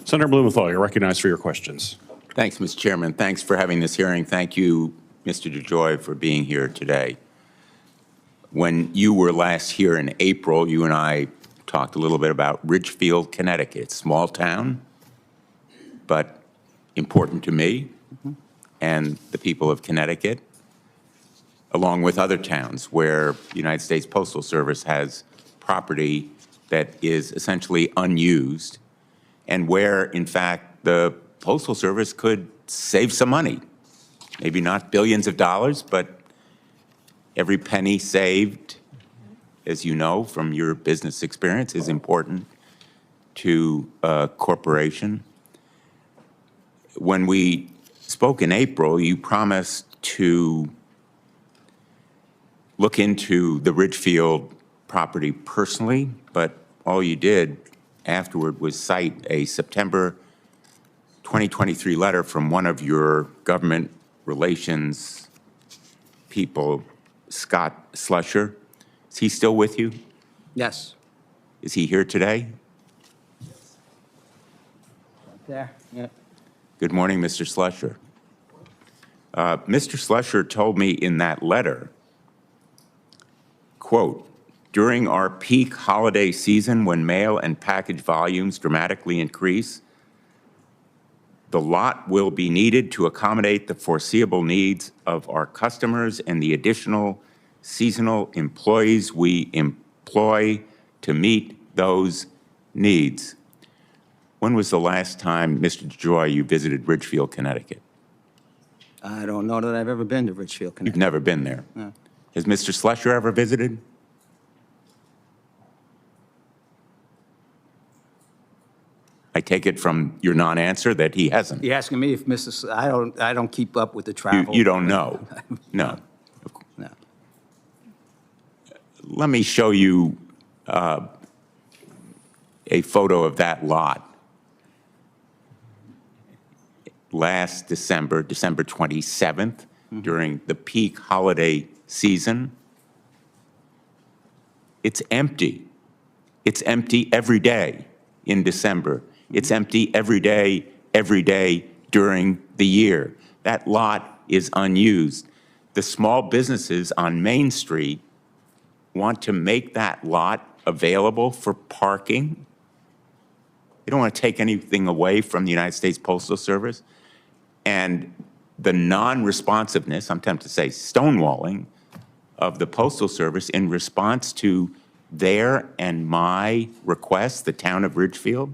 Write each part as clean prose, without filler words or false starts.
Senator Blumenthal, you're recognized for your questions. Thanks, Mr. Chairman. Thanks for having this hearing. Thank you, Mr. DeJoy, for being here today. When you were last here in April, you and I talked a little bit about Ridgefield, Connecticut. Small town, but important to me and the people of Connecticut, along with other towns where the United States Postal Service has property that is essentially unused and where, in fact, the Postal Service could save some money. Maybe not billions of dollars, but every penny saved, as you know from your business experience, is important to a corporation. When we spoke in April, you promised to look into the Ridgefield property personally, but all you did afterward was cite a September 2023 letter from one of your government relations people, Scott Slusher. Is he still with you? Yes. Is he here today? There. Yeah. Good morning, Mr. Slusher. Mr. Slusher told me in that letter, quote, during our peak holiday season when mail and package volumes dramatically increase, the lot will be needed to accommodate the foreseeable needs of our customers and the additional seasonal employees we employ to meet those needs. When was the last time, Mr. DeJoy, you visited Ridgefield, Connecticut? I don't know that I've ever been to Richfield, Connecticut. You've never been there. No. Has Mr. Slusher ever visited? I take it from your non-answer that he hasn't. You're asking me if Mrs. I don't keep up with the travel. You don't know? No. No. Let me show you a photo of that lot. Last December, December 27th, during the peak holiday season. It's empty. It's empty every day in December. It's empty every day during the year. That lot is unused. The small businesses on Main Street want to make that lot available for parking. They don't want to take anything away from the United States Postal Service. And the non-responsiveness, I'm tempted to say stonewalling, of the Postal Service in response to their and my request, the town of Ridgefield,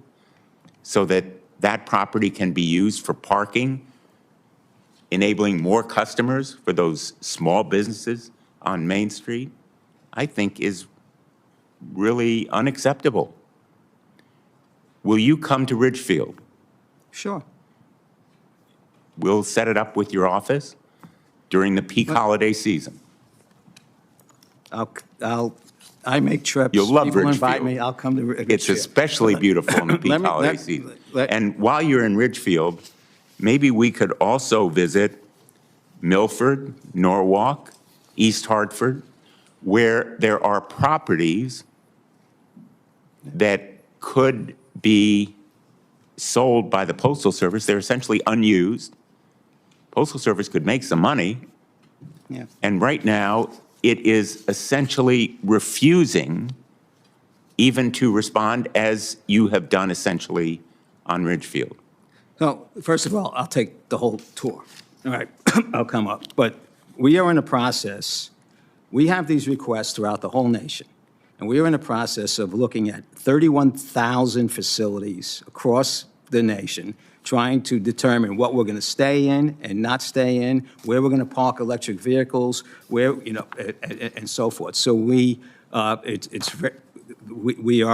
so that that property can be used for parking, enabling more customers for those small businesses on Main Street, I think is really unacceptable. Will you come to Ridgefield? Sure. We'll set it up with your office during the peak holiday season. I make trips. You'll love People Ridgefield. invite me, I'll come to Ridgefield. It's especially beautiful in the peak holiday season. And while you're in Ridgefield, maybe we could also visit Milford, Norwalk, East Hartford, where there are properties that could be sold by the Postal Service. They're essentially unused. Postal Service could make some money. Yeah. And right now, it is essentially refusing even to respond as you have done essentially on Ridgefield. So, first of all, I'll take the whole tour. All right, I'll come up. But we are in a process, we have these requests throughout the whole nation. And we are in a process of looking at 31,000 facilities across the nation, trying to determine what we're going to stay in and not stay in, where we're going to park electric vehicles, where, you know, and so forth. So we are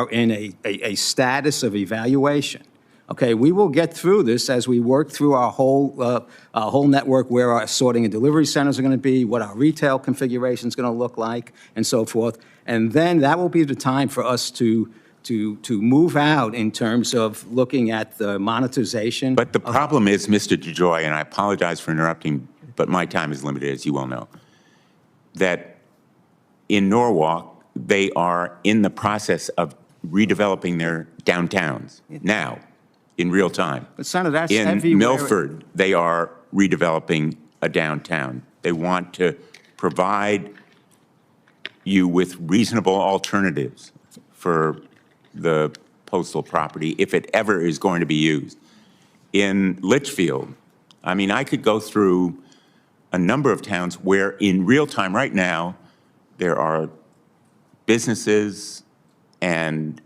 in a status of evaluation. Okay, we will get through this as we work through our whole network, where our sorting and delivery centers are going to be, what our retail configuration is going to look like, and so forth. And then that will be the time for us to move out in terms of looking at the monetization. But the problem is, Mr. DeJoy, and I apologize for interrupting, but my time is limited, as you well know, that in Norwalk, they are in the process of redeveloping their downtowns now. in real time. But Senator, that's In everywhere. Milford, they are redeveloping a downtown. They want to provide you with reasonable alternatives for the postal property if it ever is going to be used. In Litchfield, I mean, I could go through a number of towns where in real time right now, there are businesses and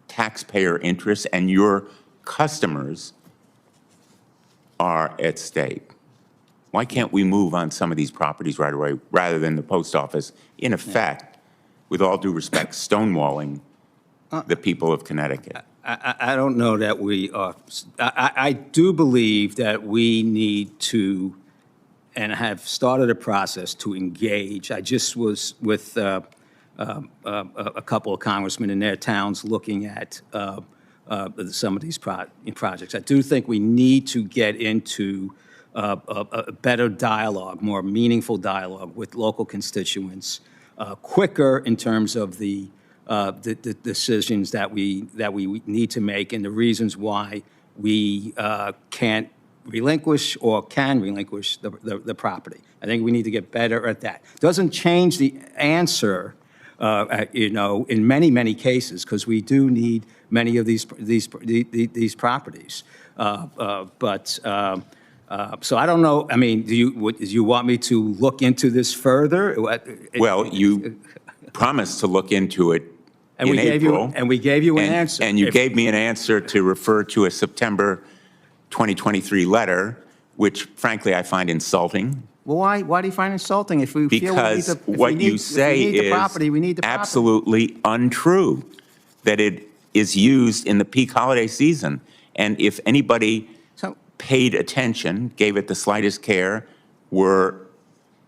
taxpayer interests and your customers are at stake. Why can't we move on some of these properties right away rather than the post office, in effect, with all due respect, stonewalling the people of Connecticut? I don't know that we are, I do believe that we need to, and have started a process to engage. I just was with a couple of congressmen in their towns looking at some of these projects. I do think we need to get into a better dialogue, more meaningful dialogue with local constituents, quicker in terms of the decisions that we need to make and the reasons why we can't relinquish or can relinquish the property. I think we need to get better at that. Doesn't change the answer, in many cases, because we do need many of these properties. So I don't know. I mean, do you want me to look into this further? Well, you promised to look into it in April. And we gave you an answer. And you gave me an answer to refer to a September 2023 letter, which frankly I find insulting. Well, why do you find it insulting? If we feel because what you say is absolutely untrue, that it is used in the peak holiday season. And if anybody paid attention, gave it the slightest care,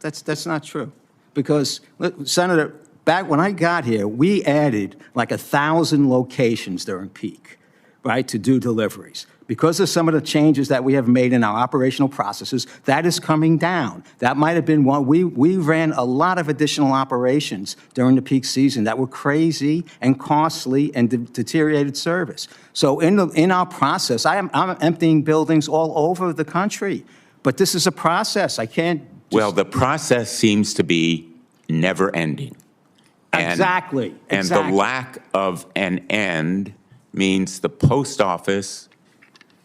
That's not true. Because, Senator, back when I got here, we added like 1,000 locations during peak, right, to do deliveries. Because of some of the changes that we have made in our operational processes, that is coming down. That might have been one. We ran a lot of additional operations during the peak season that were crazy and costly and deteriorated service. So in our process, I'm emptying buildings all over the country. But this is a process. I can't. Well, the process seems to be never ending. Exactly. And the lack of an end means the post office,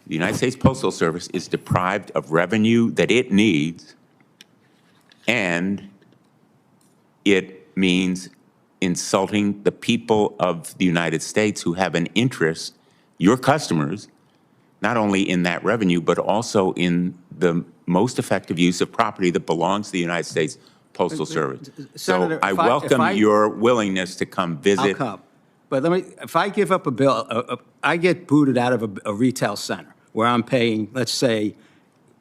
the United States Postal Service, is deprived of revenue that it needs, and it means insulting the people of the United States who have an interest, your customers, not only in that revenue, but also in the most effective use of property that belongs to the United States Postal Service. Senator, so I welcome your willingness to come visit. I'll come. But if I give up a bill, I get booted out of a retail center where I'm paying, let's say,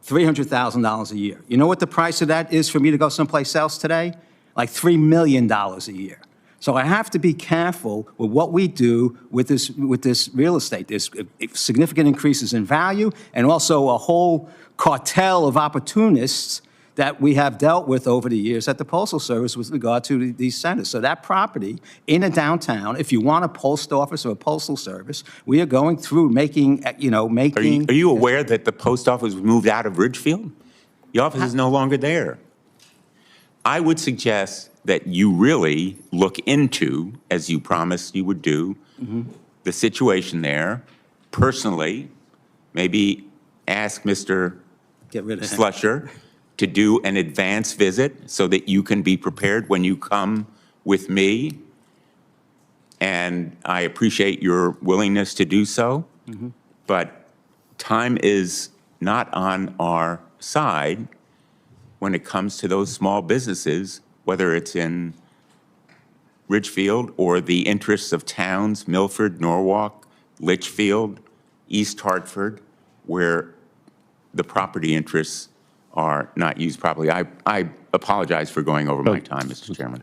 $300,000 a year. You know what the price of that is for me to go someplace else today? Like $3 million a year. So I have to be careful with what we do with this real estate. There's significant increases in value and also a whole cartel of opportunists that we have dealt with over the years at the Postal Service with regard to these centers. So that property in a downtown, if you want a post office or a postal service, we are going through making. Are you aware that the post office was moved out of Ridgefield? The office is no longer there. I would suggest that you really look into, as you promised you would do, the situation there personally. Maybe ask Mr. Slusher to do an advance visit so that you can be prepared when you come with me. And I appreciate your willingness to do so. But time is not on our side when it comes to those small businesses, whether it's in Ridgefield or the interests of towns, Milford, Norwalk, Litchfield, East Hartford, where the property interests are not used properly. I apologize for going over my time, Mr. Chairman.